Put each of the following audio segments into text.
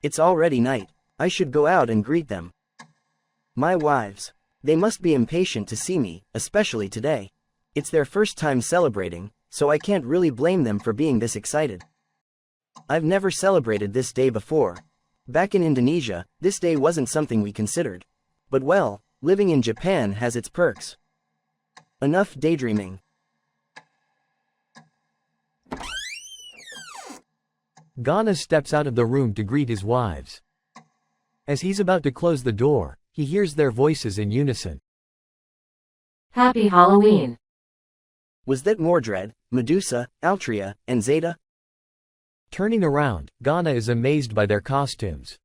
It's already night. I should go out and greet them. My wives. They must be impatient to see me, especially today. It's their first time celebrating, so I can't really blame them for being this excited. I've never celebrated this day before. Back in Indonesia, this day wasn't something we considered. But well, living in Japan has its perks. Enough daydreaming. Ghana steps out of the room to greet his wives. As he's about to close the door, he hears their voices in unison. Happy Halloween! Was that Mordred, Medusa, Altria, and Zeta? Turning around, Ghana is amazed by their costumes.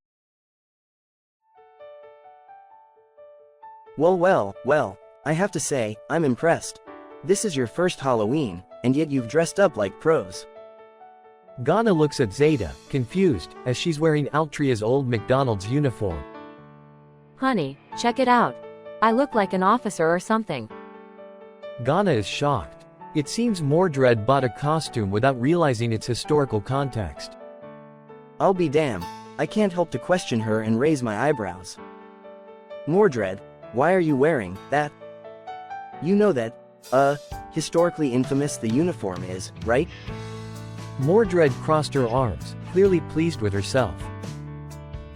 Well, I have to say, I'm impressed. This is your first Halloween, and yet you've dressed up like pros. Ghana looks at Zeta, confused, as she's wearing Altria's old McDonald's uniform. Honey, check it out. I look like an officer or something. Ghana is shocked. It seems Mordred bought a costume without realizing its historical context. I'll be damned. I can't help to question her and raise my eyebrows. Mordred, why are you wearing that? You know that, historically infamous the uniform is, right? Mordred crossed her arms, clearly pleased with herself.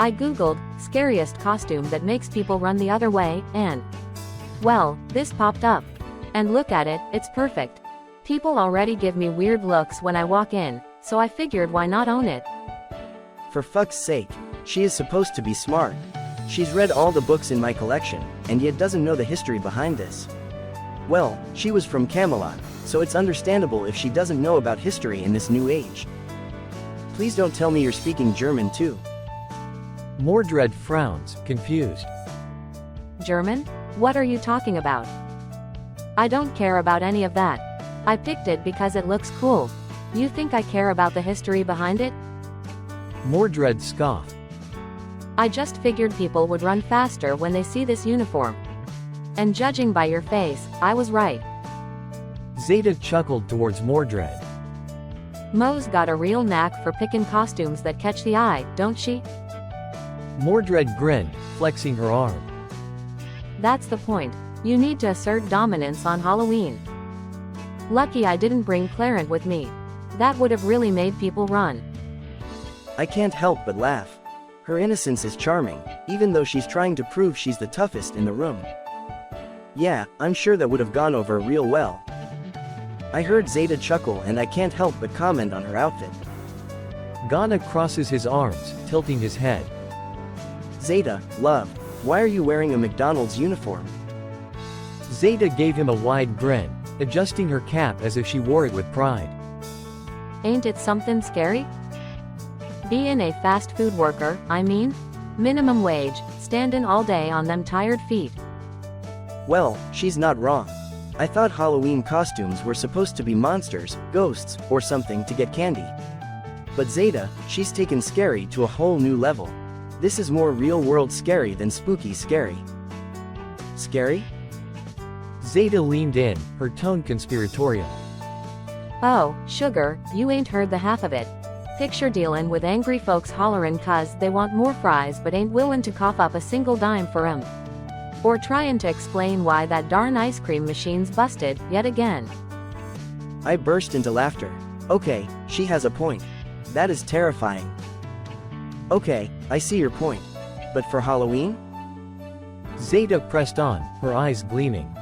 I googled, scariest costume that makes people run the other way, and well, this popped up. And look at it, it's perfect. People already give me weird looks when I walk in, so I figured why not own it. For fuck's sake, she is supposed to be smart. She's read all the books in my collection, and yet doesn't know the history behind this. Well, she was from Camelot, so it's understandable if she doesn't know about history in this new age. Please don't tell me you're speaking German too. Mordred frowns, confused. German? What are you talking about? I don't care about any of that. I picked it because it looks cool. You think I care about the history behind it? Mordred scoffed. I just figured people would run faster when they see this uniform. And judging by your face, I was right. Zeta chuckled towards Mordred. Mo's got a real knack for picking costumes that catch the eye, don't she? Mordred grinned, flexing her arm. That's the point. You need to assert dominance on Halloween. Lucky I didn't bring Clarence with me. That would have really made people run. I can't help but laugh. Her innocence is charming, even though she's trying to prove she's the toughest in the room. Yeah, I'm sure that would have gone over real well. I heard Zeta chuckle and I can't help but comment on her outfit. Ghana crosses his arms, tilting his head. Zeta, love, why are you wearing a McDonald's uniform? Zeta gave him a wide grin, adjusting her cap as if she wore it with pride. Ain't it something scary? Being a fast food worker, I mean? Minimum wage, standing all day on them tired feet. Well, she's not wrong. I thought Halloween costumes were supposed to be monsters, ghosts, or something to get candy. But Zeta, she's taken scary to a whole new level. This is more real-world scary than spooky scary. Scary? Zeta leaned in, her tone conspiratorial. Oh, sugar, you ain't heard the half of it. Picture dealin' with angry folks hollerin' 'cause they want more fries but ain't willin' to cough up a single dime for 'em. Or tryin' to explain why that darn ice cream machine's busted, yet again. I burst into laughter. Okay, she has a point. That is terrifying. Okay, I see your point. But for Halloween? Zeta pressed on, her eyes gleaming.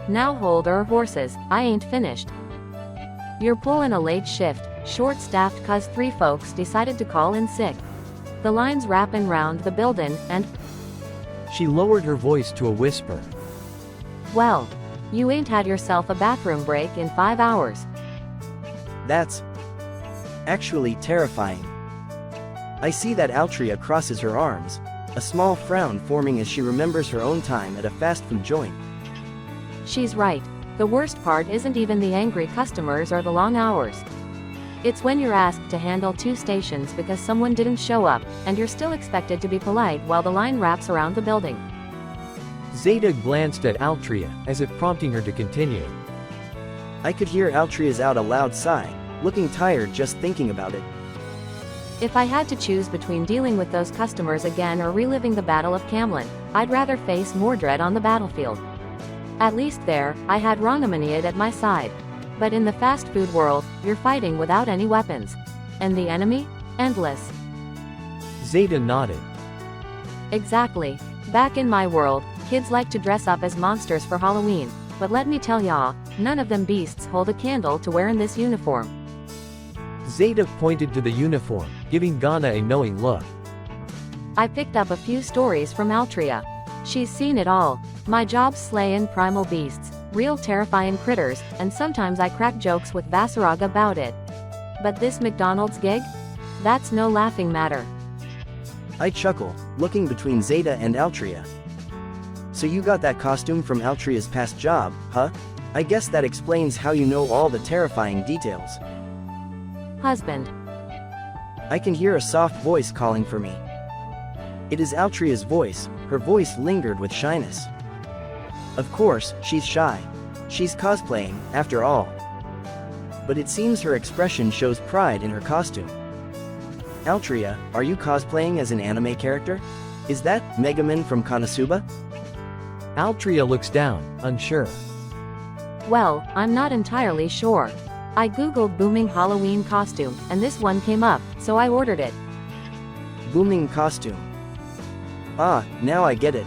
Now hold our horses, I ain't finished. You're pullin' a late shift, short-staffed 'cause 3 folks decided to call in sick. The line's wrappin' round the buildin', and she lowered her voice to a whisper. Well, you ain't had yourself a bathroom break in 5 hours. That's actually terrifying. I see that Altria crosses her arms, a small frown forming as she remembers her own time at a fast food joint. She's right. The worst part isn't even the angry customers or the long hours. It's when you're asked to handle 2 stations because someone didn't show up, and you're still expected to be polite while the line wraps around the building. Zeta glanced at Altria, as if prompting her to continue. I could hear Altria's out a loud sigh, looking tired just thinking about it. If I had to choose between dealing with those customers again or reliving the Battle of Camlin, I'd rather face Mordred on the battlefield. At least there, I had Ronamaniad at my side. But in the fast food world, you're fighting without any weapons. And the enemy? Endless. Zeta nodded. Exactly. Back in my world, kids like to dress up as monsters for Halloween, but let me tell ya, none of them beasts hold a candle to wear in this uniform. Zeta pointed to the uniform, giving Ghana a knowing look. I picked up a few stories from Altria. She's seen it all. My job's slayin' primal beasts, real terrifying critters, and sometimes I crack jokes with Vassarag about it. But this McDonald's gig? That's no laughing matter. I chuckle, looking between Zeta and Altria. So you got that costume from Altria's past job, huh? I guess that explains how you know all the terrifying details. Husband. I can hear a soft voice calling for me. It is Altria's voice, her voice lingered with shyness. Of course, she's shy. She's cosplaying, after all. But it seems her expression shows pride in her costume. Altria, are you cosplaying as an anime character? Is that Megaman from Konosuba? Altria looks down, unsure. Well, I'm not entirely sure. I googled booming Halloween costume, and this one came up, so I ordered it. Booming costume. Ah, now I get it.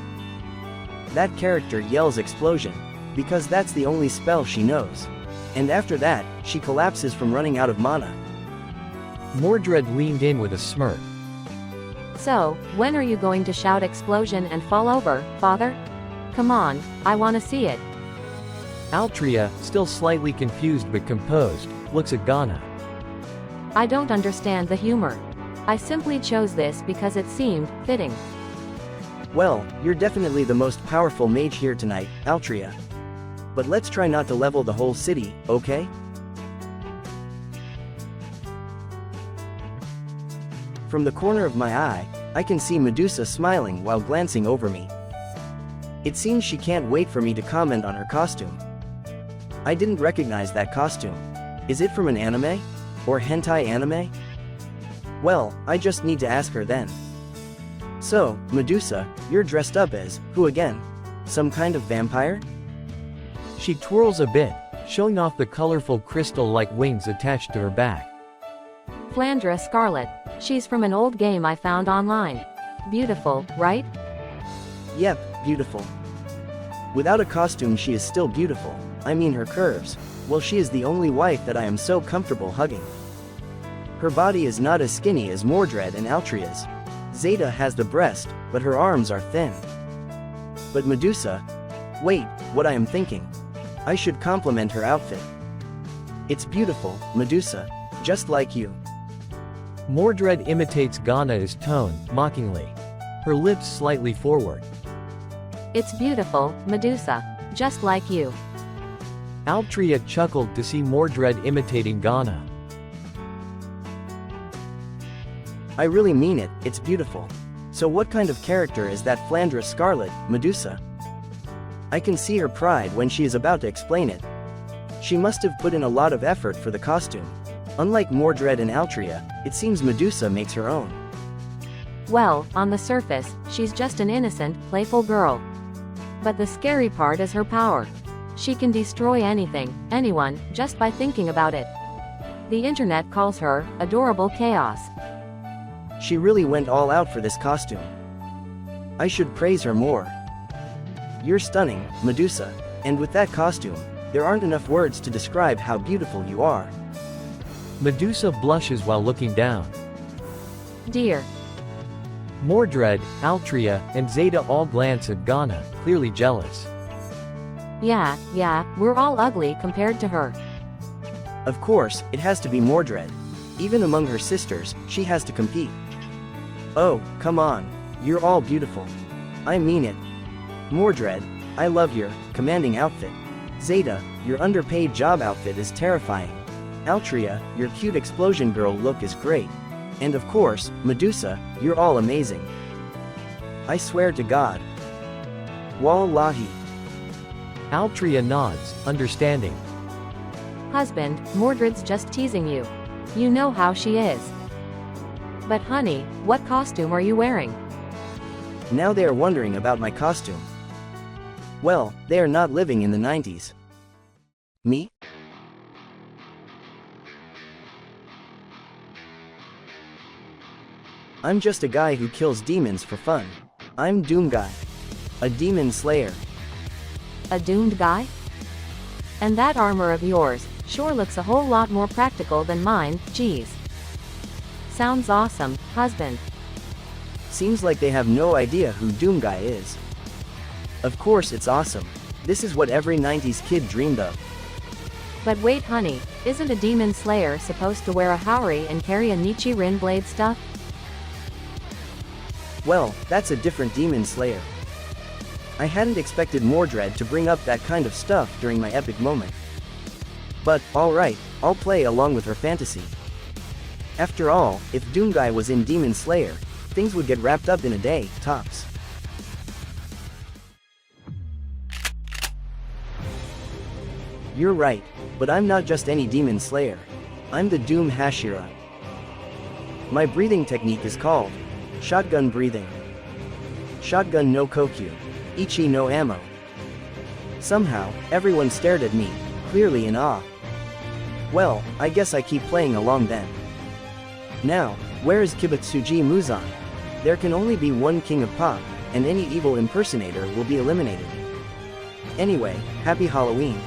That character yells explosion, because that's the only spell she knows. And after that, she collapses from running out of mana. Mordred leaned in with a smirk. So, when are you going to shout explosion and fall over, father? Come on, I wanna see it. Altria, still slightly confused but composed, looks at Ghana. I don't understand the humor. I simply chose this because it seemed fitting. Well, you're definitely the most powerful mage here tonight, Altria. But let's try not to level the whole city, okay? From the corner of my eye, I can see Medusa smiling while glancing over me. It seems she can't wait for me to comment on her costume. I didn't recognize that costume. Is it from an anime? Or hentai anime? Well, I just need to ask her then. So, Medusa, you're dressed up as, who again? Some kind of vampire? She twirls a bit, showing off the colorful crystal-like wings attached to her back. Flandra Scarlet. She's from an old game I found online. Beautiful, right? Yep, beautiful. Without a costume she is still beautiful. I mean her curves. Well, she is the only wife that I am so comfortable hugging. Her body is not as skinny as Mordred and Altria's. Zeta has the breast, but her arms are thin. But Medusa... Wait, what I am thinking. I should compliment her outfit. It's beautiful, Medusa. Just like you. Mordred imitates Ghana's tone, mockingly. Her lips slightly forward. It's beautiful, Medusa. Just like you. Altria chuckled to see Mordred imitating Ghana. I really mean it, it's beautiful. So what kind of character is that Flandra Scarlet, Medusa? I can see her pride when she is about to explain it. She must have put in a lot of effort for the costume. Unlike Mordred and Altria, it seems Medusa makes her own. Well, on the surface, she's just an innocent, playful girl. But the scary part is her power. She can destroy anything, anyone, just by thinking about it. The internet calls her, adorable chaos. She really went all out for this costume. I should praise her more. You're stunning, Medusa, and with that costume, there aren't enough words to describe how beautiful you are. Medusa blushes while looking down. Dear. Mordred, Altria, and Zeta all glance at Ghana, clearly jealous. Yeah, we're all ugly compared to her. Of course, it has to be Mordred. Even among her sisters, she has to compete. Oh, come on. You're all beautiful. I mean it. Mordred, I love your commanding outfit. Zeta, your underpaid job outfit is terrifying. Altria, your cute explosion girl look is great. And of course, Medusa, you're all amazing. I swear to God. Wallahi. Altria nods, understanding. Husband, Mordred's just teasing you. You know how she is. But honey, what costume are you wearing? Now they are wondering about my costume. Well, they are not living in the 90s. Me? I'm just a guy who kills demons for fun. I'm Doom Guy. A demon slayer. A doomed guy? And that armor of yours sure looks a whole lot more practical than mine, geez. Sounds awesome, husband. Seems like they have no idea who Doom Guy is. Of course it's awesome. This is what every 90s kid dreamed of. But wait honey, isn't a demon slayer supposed to wear a haori and carry a Nichirin blade stuff? Well, that's a different demon slayer. I hadn't expected Mordred to bring up that kind of stuff during my epic moment. But, alright, I'll play along with her fantasy. After all, if Doomguy was in Demon Slayer, things would get wrapped up in a day, tops. You're right, but I'm not just any Demon Slayer. I'm the Doom Hashira. My breathing technique is called shotgun breathing. Shotgun no kokyu. Ichi no ammo. Somehow, everyone stared at me, clearly in awe. Well, I guess I keep playing along then. Now, where is Kibutsuji Muzan? There can only be one king of pop, and any evil impersonator will be eliminated. Anyway, happy Halloween.